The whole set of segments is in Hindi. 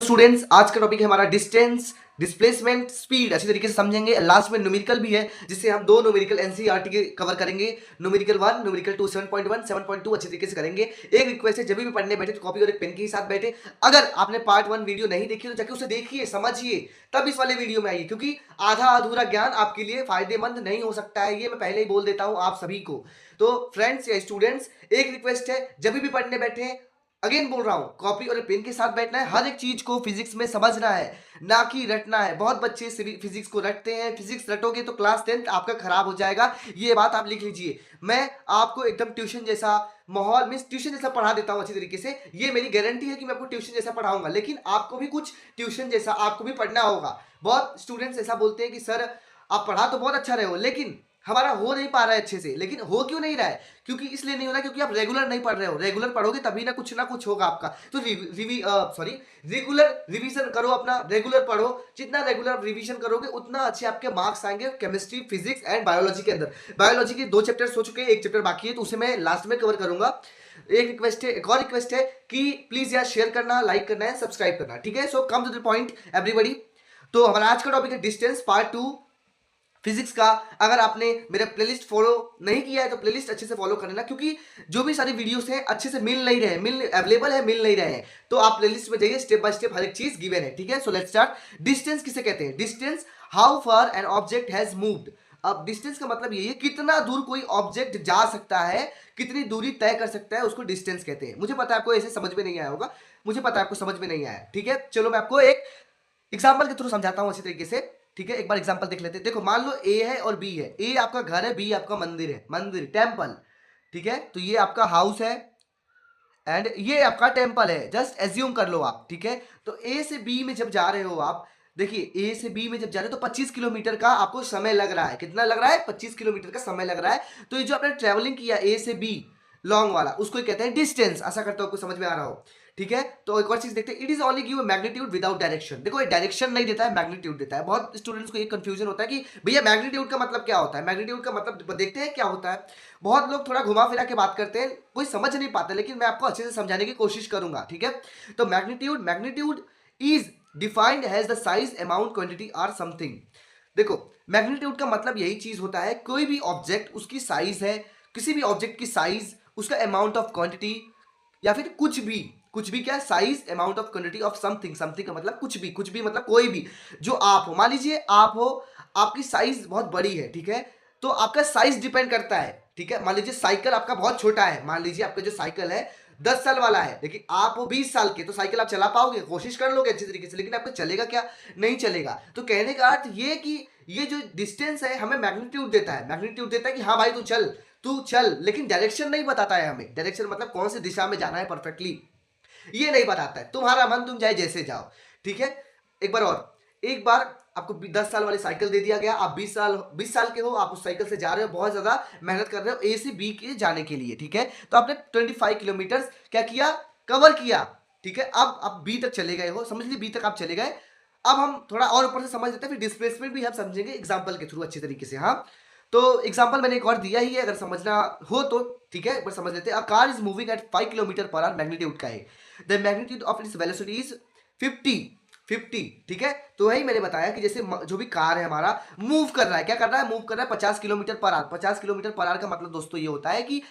स्टूडेंट्स, आज का टॉपिक है हमारा डिस्टेंस, डिस्प्लेसमेंट, स्पीड। अच्छी तरीके से समझेंगे। लास्ट में न्यूमेरिकल भी है, जिससे हम दो न्यूमेरिकल एनसीईआरटी के कवर करेंगे। न्यूमेरिकल 1, न्यूमेरिकल 2, 7.1, 7.2 अच्छी तरीके से करेंगे। एक रिक्वेस्ट है, जब भी पढ़ने बैठे तो कॉपी और एक पेन के ही साथ बैठे। अगर आपने पार्ट 1 वीडियो नहीं देखी तो जाके उसे देखिए, समझिए, तब इस वाले वीडियो में आइए, क्योंकि आधा अधूरा ज्ञान आपके लिए फायदेमंद नहीं हो सकता है। ये मैं पहले ही बोल देता हूं आप सभी को। तो फ्रेंड्स या स्टूडेंट्स, एक रिक्वेस्ट है, जब भी पढ़ने बैठे, अगेन बोल रहा हूं, कॉपी और पेन के साथ बैठना है। हर एक चीज को फिजिक्स में समझना है, ना कि रटना है। बहुत बच्चे फिजिक्स को रटते हैं। फिजिक्स रटोगे तो क्लास 10th आपका खराब हो जाएगा। ये बात आप लिख लीजिए। मैं आपको एकदम ट्यूशन जैसा माहौल में ट्यूशन जैसा पढ़ा देता हूं अच्छी तरीके से। ये मेरी गारंटी है कि मैं आपको ट्यूशन जैसा पढ़ाऊंगा, लेकिन आपको भी कुछ ट्यूशन जैसा आपको भी पढ़ना होगा। बहुत स्टूडेंट्स ऐसा बोलते हैं कि सर आप पढ़ा तो बहुत अच्छा रहे हो, लेकिन हमारा हो नहीं पा रहा है अच्छे से। लेकिन हो क्यों नहीं रहा है? क्योंकि इसलिए नहीं हो रहा, क्योंकि आप रेगुलर नहीं पढ़ रहे हो। रेगुलर पढ़ोगे तभी ना कुछ होगा आपका। तो रेगुलर रिवीजन करो अपना, रेगुलर पढ़ो। जितना रेगुलर रिवीजन करोगे उतना अच्छे आपके मार्क्स आएंगे केमिस्ट्री, फिजिक्स एंड बायोलॉजी के अंदर। बायोलॉजी के 2 चैप्टर्स हो चुके हैं, 1 चैप्टर बाकी है, तो उसे मैं लास्ट में कवर करूंगा। एक और रिक्वेस्ट है कि प्लीज यार शेयर करना, लाइक करना है, सब्सक्राइब करना, ठीक है? So come to the point everybody. तो हमारा आज का टॉपिक है डिस्टेंस पार्ट 2 फिजिक्स का। अगर आपने मेरा प्लेलिस्ट फॉलो नहीं किया है तो प्लेलिस्ट अच्छे से फॉलो कर लेना, क्योंकि जो भी सारी वीडियोस हैं अच्छे से मिल नहीं रहे, मिल अवेलेबल है, मिल नहीं रहे हैं। तो आप प्लेलिस्ट में जाइए, स्टेप बाय स्टेप हर एक चीज गिवन है, ठीक है? So let's start. डिस्टेंस किसे कहते हैं? Distance, how far an object has moved. अब डिस्टेंस का मतलब यही है कितना दूर कोई ऑब्जेक्ट जा सकता है, कितनी दूरी तय कर सकता है, उसको डिस्टेंस कहते हैं। मुझे पता है आपको ऐसे समझ में नहीं आया होगा, मुझे पता है आपको समझ में नहीं आया, ठीक है? चलो मैं आपको एक एग्जाम्पल के थ्रू समझाता हूं अच्छी तरीके से, ठीक है? एक बार एग्जाम्पल देख लेते हैं। देखो, मान लो ए है और बी है। ए आपका घर है, बी आपका मंदिर है, मंदिर टेम्पल, ठीक है? तो ये आपका हाउस है एंड ये आपका टेम्पल है। जस्ट एज्यूम कर लो आप, ठीक है? तो ए से बी में जब जा रहे हो आप, देखिए ए से बी में जब जा रहे हो तो 25 किलोमीटर का आपको समय लग रहा है। कितना लग रहा है? 25 किलोमीटर का समय लग रहा है। तो ये जो आपने ट्रेवलिंग किया ए से बी लॉन्ग वाला, उसको कहते हैं डिस्टेंस। आशा करता हूं आपको समझ में आ रहा हो, ठीक है? तो एक और चीज देखते हैं, it is only give magnitude without direction. देखो, ये डायरेक्शन नहीं देता है, मैग्नीट्यूड देता है। बहुत स्टूडेंट्स को ये कंफ्यूजन होता है कि भैया मैग्नीट्यूड का मतलब क्या होता है। मैग्नीट्यूड का मतलब देखते हैं क्या होता है। बहुत लोग थोड़ा घुमा फिरा के बात करते हैं, कोई समझ नहीं पाता, लेकिन मैं आपको अच्छे से समझाने की कोशिश करूंगा, ठीक है? तो magnitude is defined as the size, amount, quantity or something. देखो, मैग्नीट्यूड का मतलब यही चीज होता है, कोई भी ऑब्जेक्ट उसकी साइज है, किसी भी ऑब्जेक्ट की साइज, उसका अमाउंट ऑफ क्वांटिटी, या फिर कुछ भी क्या, size, amount of quantity of something. Something का मतलब कुछ भी मतलब कोई भी। जो आप हो, मान लीजिए आप हो, आपकी साइज बहुत बड़ी है, ठीक है? तो आपका साइज डिपेंड करता है, ठीक है? मान लीजिए साइकिल आपका बहुत छोटा है, मान लीजिए आपका जो साइकिल है 10 साल वाला है, लेकिन आप हो 20 साल के, तो साइकिल आप चला पाओगे, कोशिश कर लोगे अच्छी तरीके से, लेकिन आपको चलेगा क्या? नहीं चलेगा। तो कहने का अर्थ ये कि ये जो डिस्टेंस है हमें मैग्नीट्यूड देता है। मैग्नीट्यूड देता है कि हाँ भाई तू चल, लेकिन डायरेक्शन नहीं बताता है हमें। डायरेक्शन मतलब कौन सी दिशा में जाना है परफेक्टली, ये नहीं बताता है। तुम्हारा मन, तुम चाहे जैसे जाओ, ठीक है? एक बार आपको 10 साल वाली साइकिल दे दिया गया, आप 20 साल के हो, आप उस साइकिल से जा रहे हो, बहुत ज्यादा मेहनत कर रहे हो ए से बी के जाने के लिए, ठीक है? तो आपने 25 किलोमीटर क्या किया, कवर किया, ठीक है? अब आप बी तक चले गए हो, समझ लीजिए बी तक आप चले गए। अब हम थोड़ा और ऊपर से समझ लेते हैं, फिर डिस्प्लेसमेंट भी हम समझेंगे एग्जाम्पल के थ्रू अच्छे तरीके से। हाँ, तो एग्जाम्पल मैंने एक और दिया ही है, अगर समझना हो तो ठीक है, एक बार समझ लेते हैं। A car is moving at 5 kilometre per our, magnitude का है। The magnitude of its velocity is 50, ठीक है? तो वही मैंने बताया कि जैसे जो भी कार है हमारा मूव कर रहा है, क्या कर रहा है? मूव कर रहा है 50 kilometre per our. 50 kilometre per our का मतलब दोस्तों ये होता है कि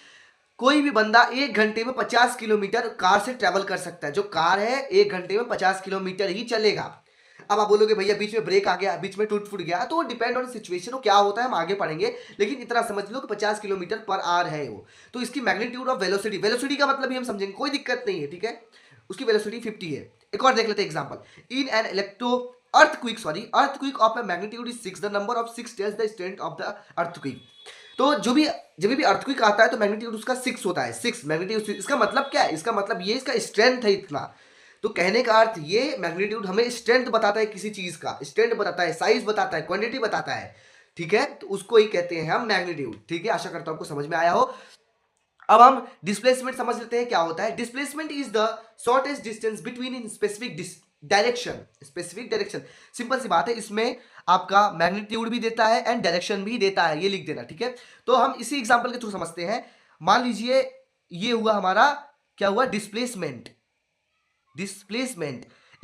कोई भी बंदा 1 घंटे में 50 किलोमीटर कार से ट्रेवल कर सकता है। जो कार है 1 घंटे में 50 किलोमीटर ही चलेगा। अब आप बोलोगे भैया बीच में ब्रेक आ गया, बीच में टूट फूट गया, तो वो डिपेंड ऑन सिचुएशन, वो क्या होता है हम आगे पढ़ेंगे, लेकिन इतना समझ लो कि 50 किलोमीटर पर आवर है वो। तो इसकी मैग्नीट्यूड ऑफ वेलोसिटी, वेलोसिटी का मतलब भी हम समझेंगे, कोई दिक्कत नहीं है, ठीक है? उसकी वेलोसिटी 50 है। एक और देख लेते हैं example. In an earthquake of A magnitude is 6, the number of 6 tells the strength of the earthquake. तो जब भी अर्थक्विक आता है तो मैग्नीट्यूड उसका 6 होता है। 6 मैग्नीट्यूड, इसका मतलब क्या है? इसका मतलब ये इसका स्ट्रेंथ है इतना। तो कहने का अर्थ ये, मैग्नीट्यूड हमें स्ट्रेंथ बताता है, किसी चीज का स्ट्रेंथ बताता है, साइज बताता है, क्वांटिटी बताता है, ठीक है? तो उसको ही कहते हैं हम मैग्नीट्यूड, ठीक है? आशा करता हूं आपको समझ में आया हो। अब हम डिस्प्लेसमेंट समझ लेते हैं क्या होता है। Displacement is the shortest distance between in specific direction. Specific direction, simple सी बात है, इसमें आपका मैग्नीट्यूड भी देता है एंड डायरेक्शन भी देता है, ये लिख देना, ठीक है? तो हम इसी एग्जांपल के थ्रू समझते हैं। मान लीजिए ये हुआ हमारा, क्या हुआ? डिस्प्लेसमेंट।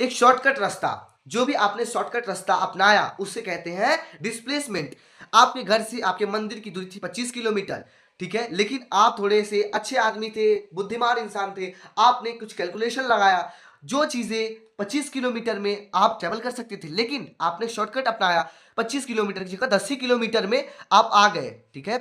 एक शॉर्टकट रास्ता, जो भी आपने शॉर्टकट रास्ता अपनाया उसे कहते हैं डिस्प्लेसमेंट। आपके घर से आपके मंदिर की दूरी थी 25 किलोमीटर, ठीक है, लेकिन आप थोड़े से अच्छे आदमी थे, बुद्धिमान इंसान थे, आपने कुछ कैलकुलेशन लगाया, जो चीजें 25 किलोमीटर में आप ट्रेवल कर सकते थे, लेकिन आपने शॉर्टकट अपनाया, 25 किलोमीटर की जगह 10 ही किलोमीटर में आप आ गए, ठीक है,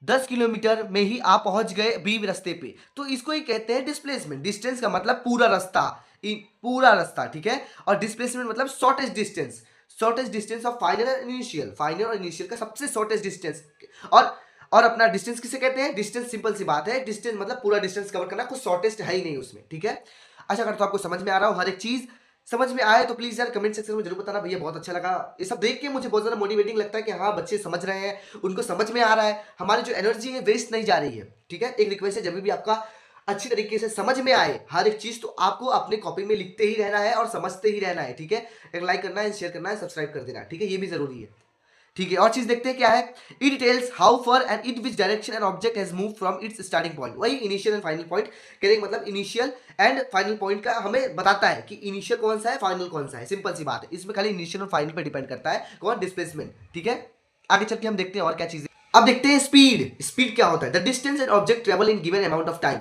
10 किलोमीटर में ही आप पहुंच गए बी रास्ते पे, तो इसको ही कहते हैं डिस्प्लेसमेंट। डिस्टेंस का मतलब पूरा रास्ता, पूरा रास्ता, ठीक है, और डिस्प्लेसमेंट मतलब shortest distance, shortest distance of final और इनिशियल, फाइनल और इनिशियल का सबसे शॉर्टेस्ट डिस्टेंस। और अपना डिस्टेंस किसे कहते हैं? डिस्टेंस सिंपल सी बात है, डिस्टेंस मतलब पूरा डिस्टेंस कवर करना, कुछ शॉर्टेस्ट है ही नहीं उसमें, ठीक है। आशा करता हूं आपको समझ में आ रहा हो, हर एक चीज समझ में आए तो प्लीज यार कमेंट सेक्शन में जरूर बताना, भैया बहुत अच्छा लगा, ये सब देख के मुझे बहुत ज्यादा मोटिवेटिंग लगता है कि हाँ बच्चे समझ रहे हैं, उनको समझ में आ रहा है, हमारी जो एनर्जी है वेस्ट नहीं जा रही है, ठीक है। एक रिक्वेस्ट है, जब भी आपका अच्छी तरीके से समझ में आए हर एक चीज, तो आपको अपने कॉपी में लिखते ही रहना है और समझते ही रहना है, ठीक है। एक लाइक करना है, शेयर करना है, सब्सक्राइब कर देना है, ठीक है, ये भी जरूरी है, ठीक है। और चीज देखते हैं क्या है, it details how for and in which direction an object has move from its starting point. वही इनिशियल एंड फाइनल पॉइंट कहने का मतलब इनिशियल एंड फाइनल पॉइंट का हमें बताता है कि इनिशियल कौन सा है, फाइनल कौन सा है, सिंपल सी बात है, इसमें खाली इनिशियल और फाइनल पे डिपेंड करता है कौन, डिस्प्लेसमेंट, ठीक है। आगे चल के हम देखते हैं और क्या चीजें। अब देखते हैं स्पीड। स्पीड क्या होता है? The distance an object travel in given amount of time.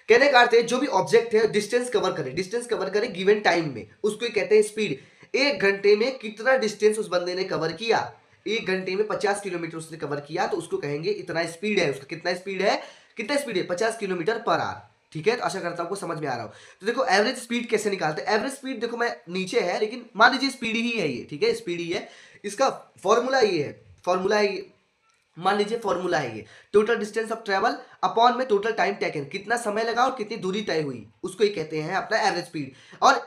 कहने का अर्थ है जो भी ऑब्जेक्ट है डिस्टेंस कवर करे गिवन टाइम में, उसको ही कहते हैं स्पीड। एक घंटे में कितना डिस्टेंस उस बंदे ने कवर किया, एक घंटे में 50 किलोमीटर उसने कवर किया, तो उसको कहेंगे इतना स्पीड है उसका। कितना स्पीड है? 50 किलोमीटर पर आवर, ठीक है। तो आशा करता हूं आपको समझ में आ रहा हो। तो देखो एवरेज स्पीड कैसे निकालते हैं। एवरेज स्पीड देखो मैं नीचे है, लेकिन मान लीजिए स्पीड ही है ये, ठीक है, स्पीड ही है, इसका फॉर्मूला ये है, फॉर्मूला है मान लीजिए फॉर्मूला है ये, total distance of travel upon में टोटल टाइम टेकन, कितना समय लगा और कितनी दूरी तय हुई, उसको ही कहते हैं अपना एवरेज स्पीड। और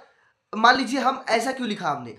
मान लीजिए हम ऐसा क्यों लिखा, हमने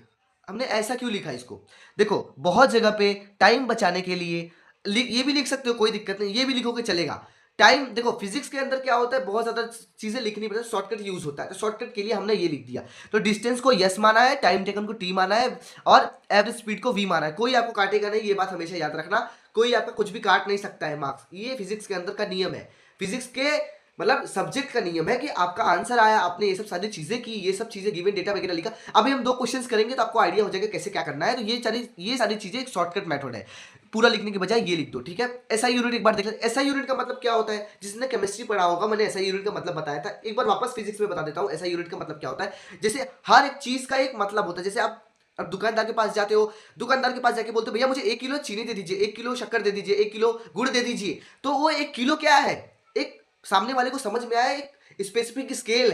हमने ऐसा क्यों लिखा इसको, देखो बहुत जगह पे टाइम बचाने के लिए ये भी लिख सकते हो, कोई दिक्कत नहीं, ये भी लिखोगे चलेगा। टाइम देखो फिजिक्स के अंदर क्या होता है, बहुत ज्यादा चीजें लिखनी पड़ती है, शॉर्टकट यूज होता है, तो शॉर्टकट के लिए हमने ये लिख दिया। तो डिस्टेंस को यस माना है, टाइम टेकन को टी माना है, और एवरेज स्पीड को वी माना है। कोई आपको काटेगा नहीं, ये बात हमेशा याद रखना, कोई आपका कुछ भी काट नहीं सकता है मार्क्स, ये फिजिक्स के अंदर का नियम है, फिजिक्स के मतलब सब्जेक्ट का नियम है कि आपका आंसर आया, आपने ये सब सारी चीजें की, ये सब चीजें गिवन डेटा वगैरह लिखा। अभी हम 2 क्वेश्चंस करेंगे तो आपको आइडिया हो जाएगा कैसे क्या करना है। तो ये सारी चीजें एक शॉर्टकट मेथड है, पूरा लिखने के बजाय ये लिख दो, ठीक है। एसआई यूनिट एक बार देख लेते हैं। एसआई यूनिट का मतलब क्या होता है, जिसने केमिस्ट्री पढ़ा होगा, मैंने एसआई यूनिट का मतलब बताया था, एक बार वापस फिजिक्स में बता देता हूँ। एसआई यूनिट का मतलब क्या होता है, जैसे हर एक चीज का एक मतलब होता है। जैसे आप अब दुकानदार के पास जाते हो, दुकानदार के पास जाके बोलते हो भैया मुझे 1 किलो चीनी दे दीजिए, 1 किलो शक्कर दे दीजिए, 1 किलो गुड़ दे दीजिए, तो वो 1 किलो क्या है, एक सामने वाले को समझ में आया, एक स्पेसिफिक स्केल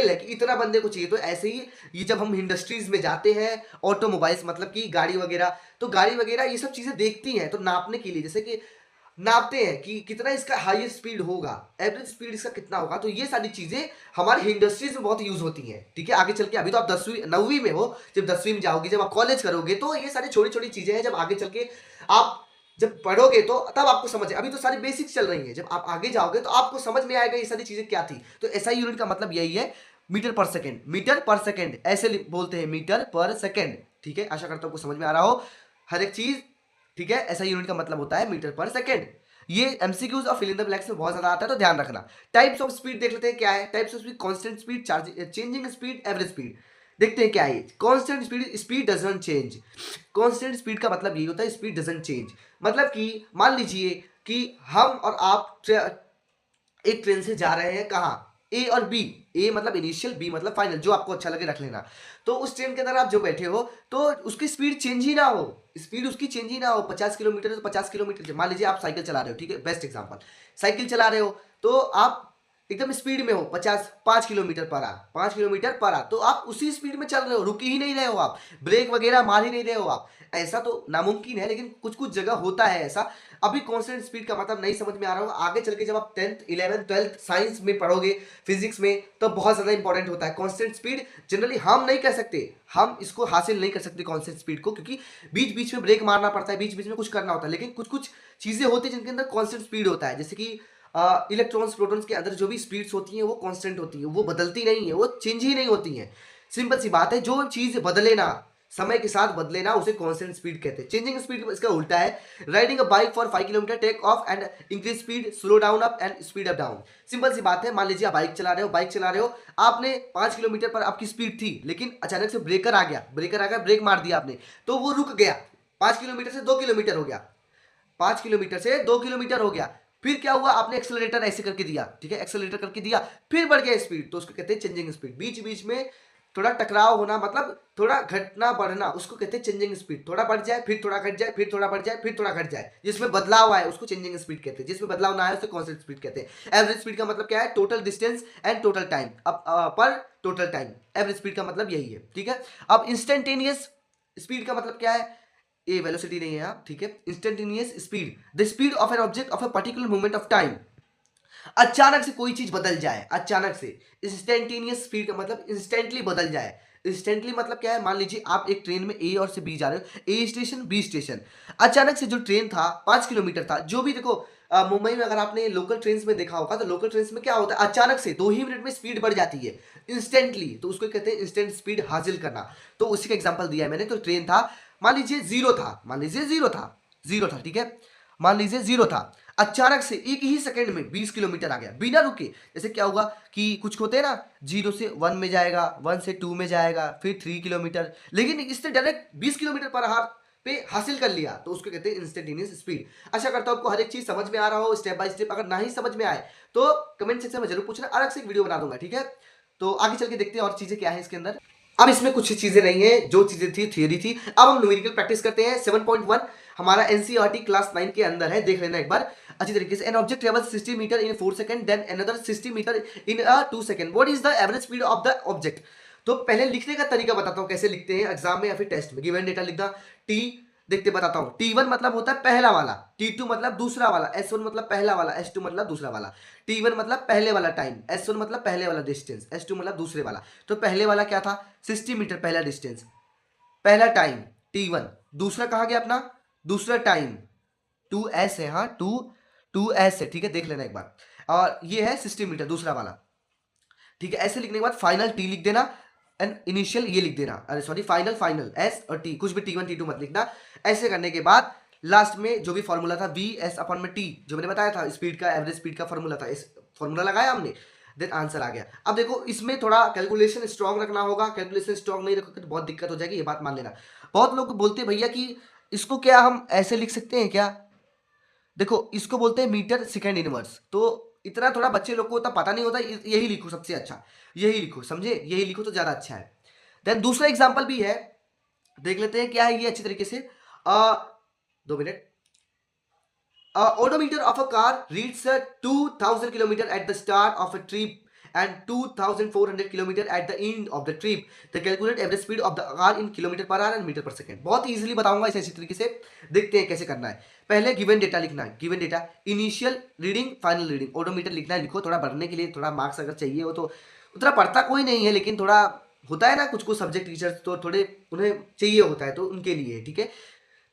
है कि इतना बंदे को चाहिए। तो ऐसे ही ये जब हम इंडस्ट्रीज में जाते हैं, ऑटोमोबाइल्स मतलब कि गाड़ी वगैरह, तो गाड़ी वगैरह ये सब चीजें देखती हैं, तो नापने के लिए जैसे कि नापते हैं कि कितना इसका हाईएस्ट स्पीड होगा, एवरेज स्पीड इसका कितना होगा, तो ये सारी चीजें हमारे इंडस्ट्रीज में बहुत यूज होती हैं, ठीक है। आगे चल के अभी तो आप 10वीं 9वीं में हो, जब 10वीं में जाओगे, जब आप कॉलेज करोगे, तो ये सारी छोटी छोटी चीजें हैं, जब आगे चल के आप जब पढ़ोगे तो तब आपको समझ, अभी तो सारी बेसिक्स चल रही है, जब आप आगे जाओगे तो आपको समझ में आएगा ये सारी चीजें क्या थी। तो एसआई यूनिट का मतलब यही है, मीटर पर सेकेंड, मीटर पर सेकेंड ऐसे बोलते हैं, मीटर पर सेकेंड, ठीक है। आशा करता हूं आपको समझ में आ रहा हो हर एक चीज, ठीक है। एसआई यूनिट का मतलब होता है मीटर पर सेकेंड। ये एमसीक्यूज और फिल इन द ब्लैंक्स में बहुत ज्यादा आता है, तो ध्यान रखना। टाइप्स ऑफ स्पीड देख लेते हैं क्या है। Types of speed, constant speed, changing speed, average speed. देखते हैं क्या है। Constant speed, speed doesn't change. Constant speed का मतलब ये होता है स्पीड डजंट चेंज, मतलब कि मान लीजिए कि हम और आप एक ट्रेन से जा रहे हैं, कहाँ, ए और बी, ए मतलब इनिशियल, बी मतलब फाइनल, जो आपको अच्छा लगे रख लेना। तो उस ट्रेन के अंदर आप जो बैठे हो, तो उसकी स्पीड चेंज ही ना हो, स्पीड उसकी चेंज ही ना हो। 50 किलोमीटर है तो 50 किलोमीटर, मान लीजिए आप साइकिल चला रहे हो, ठीक है, बेस्ट एग्जांपल, साइकिल चला रहे हो, तो आप एकदम स्पीड में हो, 5 kilometre per our, 5 kilometre per our, तो आप उसी स्पीड में चल रहे हो, रुकी ही नहीं रहे हो आप, ब्रेक वगैरह मार ही नहीं रहे हो आप। ऐसा तो नामुमकिन है, लेकिन कुछ कुछ जगह होता है ऐसा। अभी कांस्टेंट स्पीड का मतलब नहीं समझ में आ रहा होगा, आगे चल के जब आप 10th 11th 12th साइंस में पढ़ोगे, फिजिक्स में, तो बहुत ज्यादा इंपॉर्टेंट होता है कांस्टेंट स्पीड। जनरली हम नहीं कर सकते, हम इसको हासिल नहीं कर सकते कांस्टेंट स्पीड को, क्योंकि बीच बीच में ब्रेक मारना पड़ता है, बीच बीच में कुछ करना होता है। लेकिन कुछ कुछ चीजें होती है जिनके अंदर कांस्टेंट स्पीड होता है, जैसे कि इलेक्ट्रॉन्स प्रोटॉन्स के अंदर जो भी स्पीड्स होती हैं वो कांस्टेंट होती है, वो बदलती नहीं है, वो चेंज ही नहीं होती हैं। सिंपल सी बात है, जो चीज बदले ना, समय के साथ बदले ना, उसे कांस्टेंट स्पीड कहते हैं। चेंजिंग स्पीड इसका उल्टा है। Riding a bike for 5 kilometre, take off and increase speed, slow down up and speed up down. Simple सी बात है, मान लीजिए आप बाइक चला रहे हो, आपने 5 किलोमीटर पर आपकी स्पीड थी, लेकिन अचानक से ब्रेकर आ गया, ब्रेक मार दिया आपने, तो वो रुक गया, 5 किलोमीटर से 2 किलोमीटर हो गया, 5 किलोमीटर से 2 किलोमीटर हो गया। फिर क्या हुआ, आपने एक्सेलरेटर ऐसे करके दिया, ठीक है, एक्सेलरेटर करके दिया, फिर बढ़ गया स्पीड, तो उसको कहते हैं चेंजिंग स्पीड। बीच बीच में थोड़ा टकराव होना, मतलब थोड़ा घटना बढ़ना, उसको कहते हैं चेंजिंग स्पीड। थोड़ा बढ़ जाए, फिर थोड़ा घट जाए, फिर थोड़ा बढ़ जाए, फिर थोड़ा घट जाए, जिसमें बदलाव आए उसको चेंजिंग स्पीड कहते हैं। जिसमें बदलाव ना आए उसे कांस्टेंट स्पीड कहते हैं। एवरेज स्पीड का मतलब क्या है, total distance and total time, पर टोटल टाइम। एवरेज स्पीड का मतलब यही है, ठीक है। अब इंस्टेंटेनियस स्पीड का मतलब क्या है, ये वेलोसिटी नहीं है आप, ठीक है। Instantaneous speed, the speed of an object of a particular moment of time. अचानक से कोई चीज बदल जाए, अचानक से। इंस्टेंटेनियस स्पीड का मतलब इंस्टेंटली बदल जाए। इंस्टेंटली मतलब क्या है, मान लीजिए आप एक ट्रेन में ए और से बी जा रहे हो, ए स्टेशन बी स्टेशन, अचानक से जो ट्रेन था 5 किलोमीटर था, जो भी देखो मुंबई में अगर आपने लोकल ट्रेन में देखा होगा, तो लोकल ट्रेन में क्या होता है, अचानक से 2 ही मिनट में स्पीड बढ़ जाती है इंस्टेंटली, तो उसको कहते हैं इंस्टेंट स्पीड हासिल करना। तो उसी का एग्जांपल दिया है मैंने। तो ट्रेन था, मान लीजिए जीरो था, जीरो था, ठीक है, मान लीजिए जीरो था, अचानक से एक ही सेकंड में 20 किलोमीटर आ गया बिना रुके। जैसे क्या हुआ कि कुछ होते हैं ना, 0 से 1 में जाएगा, 1 से 2 में जाएगा, फिर 3 किलोमीटर, लेकिन इसने डायरेक्ट 20 किलोमीटर पर आवर पे हासिल कर लिया, तो उसको कहते हैं इंस्टेंटेनियस स्पीड। आशा करता हूं आपको हर एक चीज समझ में आ रहा हो स्टेप बाय स्टेप। अगर ना ही समझ में आए तो कमेंट सेक्शन में जरूर पूछना, अलग से एक वीडियो बना दूंगा, ठीक है। तो आगे चल के देखते हैं और चीजें क्या है इसके अंदर। अब इसमें कुछ चीजें नहीं है, जो चीजें थी थियरी थी। अब हम न्यूमेरिकल प्रैक्टिस करते हैं। 7.1 हमारा एनसीईआरटी क्लास 9 के अंदर है, देख लेना एक बार अच्छी तरीके से। An object travels 60 metre in 4 second, then another 60 metre in 2 second, what is the average speed of the object. तो पहले लिखने का तरीका बताता हूं कैसे लिखते हैं एग्जाम में या फिर टेस्ट में। गिवन डेटा लिखना, टी देखते बताता हूं। T1 मतलब होता है पहला वाला, T2 मतलब दूसरा वाला, S1 मतलब पहला वाला, S2 मतलब दूसरा वाला। T1 मतलब पहले वाला टाइम, S1 मतलब पहले वाला डिस्टेंस, S2 मतलब दूसरे वाला। तो पहले वाला क्या था, 60 मीटर पहला डिस्टेंस, पहला टाइम T1। दूसरा कहा गया अपना, दूसरा टाइम 2S है, हाँ 2S है, ठीक है, देख लेना एक बार। और ये है 60 मीटर दूसरा वाला, ठीक है। ऐसे लिखने के बाद फाइनल टी लिख देना एंड इनिशियल ये लिख देना, अरे सॉरी फाइनल एस और टी, कुछ भी T1 T2 मत लिखना। ऐसे करने के बाद लास्ट में जो भी फॉर्मूला था वी एस अपॉन में टी, जो मैंने बताया था स्पीड का, एवरेज स्पीड का फॉर्मूला था, इस फॉर्मूला लगाया हमने, देन आंसर आ गया। अब देखो इसमें थोड़ा कैलकुलेशन स्ट्रॉन्ग रखना होगा, कैलकुलेशन स्ट्रॉन्ग नहीं रखोगे तो बहुत दिक्कत हो जाएगी, ये बात मान लेना। बहुत लोग बोलते हैं भैया कि इसको क्या हम ऐसे लिख सकते हैं क्या, देखो इसको बोलते हैं मीटर सेकेंड इनवर्स, तो इतना थोड़ा बच्चे लोग को तो पता नहीं होता, यही लिखो सबसे अच्छा, यही लिखो, समझे, यही लिखो तो ज्यादा अच्छा है। देन दूसरा एग्जांपल भी है, देख लेते हैं क्या है ये अच्छी तरीके से। 2 minute. Odometer of a car reads 2000 kilometer at the start of a trip and 2400 kilometer at the end of the trip. The calculate average speed of the car in kilometer per hour and meter per second. बहुत इजीली बताऊंगा इसे अच्छी तरीके से, देखते हैं कैसे करना है। पहले गिवन डेटा लिखना है, given data initial reading final reading, odometer लिखना है, लिखो। थोड़ा बढ़ने के लिए थोड़ा मार्क्स अगर चाहिए हो तो, उतना पढ़ता कोई नहीं है, लेकिन थोड़ा होता है ना कुछ कुछ सब्जेक्ट टीचर्स तो थोड़े उन्हें चाहिए होता है, तो उनके लिए, ठीक है।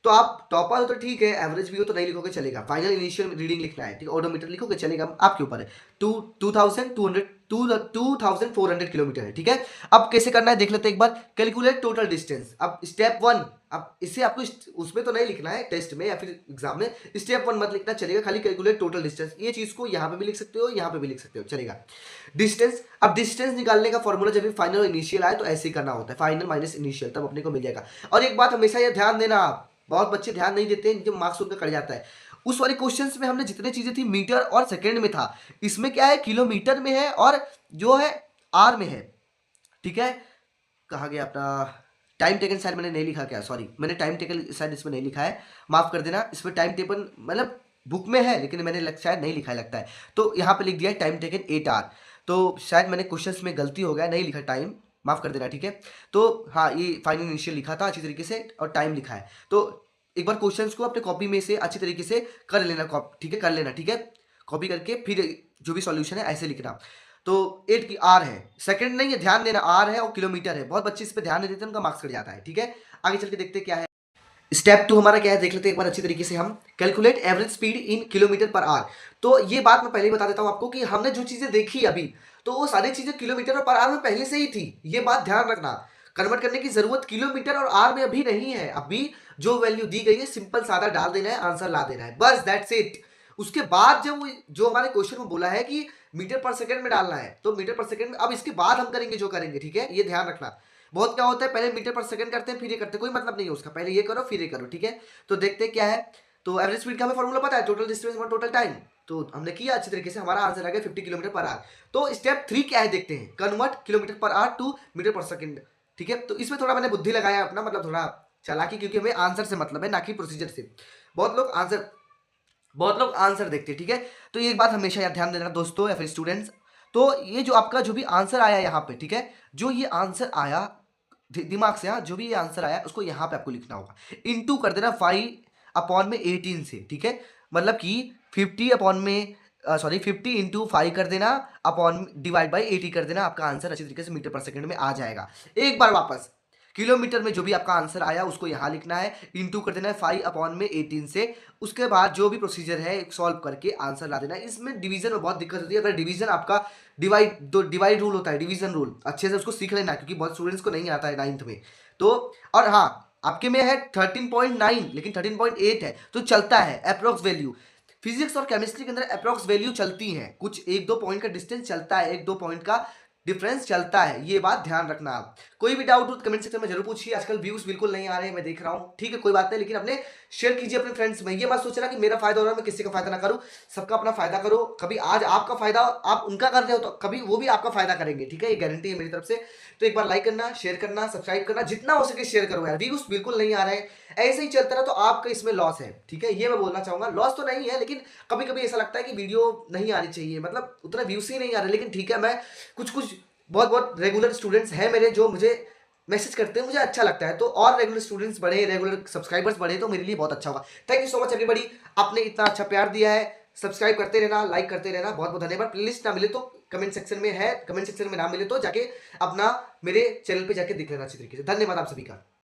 तो आप टॉपर हो तो ठीक है, एवरेज भी हो तो नहीं लिखोगे चलेगा। फाइनल इनिशियल रीडिंग लिखना है, ठीक है, ओडोमीटर लिखोगे चलेगा, आपके ऊपर है। 2400 किलोमीटर है, ठीक है। अब कैसे करना है देख लेते हैं एक बार। Calculate total distance. अब स्टेप 1, अब इससे आपको उसमें तो नहीं लिखना है टेस्ट में या फिर एग्जाम में, स्टेप 1 मत लिखना चलेगा, खाली कैलकुलेट टोटल डिस्टेंस। ये चीज को यहाँ पे भी लिख सकते हो, यहाँ पे भी लिख सकते हो, चलेगा। डिस्टेंस, अब डिस्टेंस निकालने का फॉर्मूला जब भी फाइनल इनिशियल आए तो ऐसे ही करना होता है, फाइनल माइनस इनिशियल, तब अपने को मिल जाएगा। और एक बात हमेशा ये ध्यान देना, आप बहुत बच्चे ध्यान नहीं देते, इनके मार्क्स उनका कट जाता है। उस वाले क्वेश्चंस में हमने जितने चीजें थी मीटर और सेकंड में था, इसमें क्या है किलोमीटर में है और जो है आर में है, ठीक है। कहा गया अपना टाइम टेकन, शायद मैंने नहीं लिखा क्या, सॉरी मैंने टाइम टेकन शायद इसमें नहीं लिखा है, माफ कर देना। इसमें टाइम टेकन मतलब बुक में है लेकिन मैंने शायद नहीं लिखा है लगता है, तो यहाँ पे लिख दिया है टाइम टेकन 8 आर, तो शायद मैंने क्वेश्चंस में गलती हो गया, नहीं लिखा टाइम, माफ कर देना, ठीक है। तो हाँ ये फाइनल इनिशियल लिखा था अच्छी तरीके से और टाइम लिखा है, तो एक बार क्वेश्चंस को अपने कॉपी में से अच्छी तरीके से कर लेना, ठीक है, कर लेना, ठीक है। कॉपी करके फिर जो भी सॉल्यूशन है ऐसे लिखना। तो 8 की आर है, सेकंड नहीं है, ध्यान देना, आर है और किलोमीटर है, बहुत बच्चे इस पे ध्यान नहीं देते, उनका मार्क्स कट जाता है, ठीक है। आगे चल के देखते हैं क्या है। स्टेप 2 हमारा क्या है देख लेते हैं एक बार अच्छी तरीके से हम। Calculate average speed in kilometre per our. तो ये बात मैं पहले ही बता देता हूं आपको कि हमने जो चीजें देखी अभी, तो वो सारी चीजें किलोमीटर और पर आवर में पहले से ही थी, ये बात ध्यान रखना। कन्वर्ट करने की जरूरत किलोमीटर और आर में अभी नहीं है, अभी जो वैल्यू दी गई है सिंपल सादा डाल देना है, आंसर ला देना है, बस दैट्स इट। उसके बाद जब जो हमारे क्वेश्चन में बोला है कि मीटर पर सेकंड में डालना है, तो मीटर पर सेकंड में अब इसके बाद हम करेंगे जो करेंगे, ठीक है, ये ध्यान रखना। बहुत क्या होता है पहले मीटर पर सेकंड करते हैं फिर ये करते हैं, कोई मतलब नहीं है उसका, पहले ये करो फिर ये करो, ठीक है। तो देखते हैं क्या है। तो एवरेज स्पीड का हमें फॉर्मूला पता है, टोटल डिस्टेंस और टोटल टाइम, तो हमने किया अच्छी तरीके से, हमारा आंसर आ गया 50 किलोमीटर पर आवर। तो स्टेप 3 क्या है देखते हैं, convert kilometre per hour to metre per second, ठीक है। तो इसमें थोड़ा मैंने बुद्धि लगाया अपना, मतलब थोड़ा चालाकी, क्योंकि हमें आंसर से मतलब है ना कि प्रोसीजर से। बहुत लोग आंसर देखते हैं, ठीक है। तो ये एक बात हमेशा याद ध्यान देना दोस्तों या फिर स्टूडेंट्स। तो ये जो आपका जो भी आंसर आया यहाँ पे, ठीक है, जो ये आंसर आया दिमाग से, हाँ, जो भी ये आंसर आया उसको यहाँ पे आपको लिखना होगा, इनटू कर देना 5/18 से, ठीक है। मतलब कि 50 इंटू 5 कर देना, अपॉन डिवाइड बाई 80 कर देना, आपका आंसर अच्छी तरीके से मीटर पर सेकंड में आ जाएगा। एक बार वापस किलोमीटर में जो भी आपका आंसर आया उसको यहाँ लिखना है, इंटू कर देना है 5/18 से, उसके बाद जो भी प्रोसीजर है सॉल्व करके आंसर ला देना है। इसमें डिवीजन में बहुत दिक्कत होती है, अगर डिवीजन आपका डिवाइड रूल होता है, डिवीजन रूल अच्छे से उसको सीख लेना, क्योंकि बहुत स्टूडेंट्स को नहीं आता है 9th में। तो और हाँ, आपके में है 13.9 लेकिन 13.8 है, तो चलता है अप्रोक्स वैल्यू। फिजिक्स और केमिस्ट्री के अंदर अप्रोक्स वैल्यू चलती हैं, कुछ 1-2 पॉइंट का डिस्टेंस चलता है, 1-2 पॉइंट का डिफरेंस चलता है, ये बात ध्यान रखना आप। कोई भी डाउट हो तो कमेंट सेक्शन में जरूर पूछिए। आजकल व्यूज बिल्कुल नहीं आ रहे हैं, मैं देख रहा हूँ, ठीक है, कोई बात नहीं, लेकिन अपने शेयर कीजिए अपने फ्रेंड्स में। ये मत सोचना कि मेरा फायदा हो रहा है मैं किसी का फायदा ना करूँ, सबका अपना फायदा करो। कभी आज आपका फायदा आप उनका कर रहे हो तो कभी वो भी आपका फायदा करेंगे, ठीक है, ये गारंटी है मेरी तरफ से। तो एक बार लाइक करना, शेयर करना, सब्सक्राइब करना, जितना हो सके शेयर करो यार। व्यूज बिल्कुल नहीं आ रहे हैं, ऐसे ही चलता रहा तो आपका इसमें लॉस है, ठीक है, ये मैं बोलना चाहूंगा। लॉस तो नहीं है, लेकिन कभी कभी ऐसा लगता है कि वीडियो नहीं आनी चाहिए, मतलब उतना व्यूज ही नहीं आ रहे, लेकिन ठीक है, मैं कुछ बहुत रेगुलर स्टूडेंट्स हैं मेरे जो मुझे मैसेज करते हैं, मुझे अच्छा लगता है। तो और रेगुलर स्टूडेंट्स बढ़े, रेगुलर सब्सक्राइबर्स बढ़े तो मेरे लिए बहुत अच्छा होगा। Thank you so much everybody, आपने इतना अच्छा प्यार दिया है। सब्सक्राइब करते रहना, लाइक करते रहना, बहुत बहुत धन्यवाद। प्लेलिस्ट ना मिले तो कमेंट सेक्शन में है, कमेंट सेक्शन में ना मिले तो जाके अपना मेरे चैनल पे जाके देख लेना अच्छी तरीके से। धन्यवाद आप सभी का।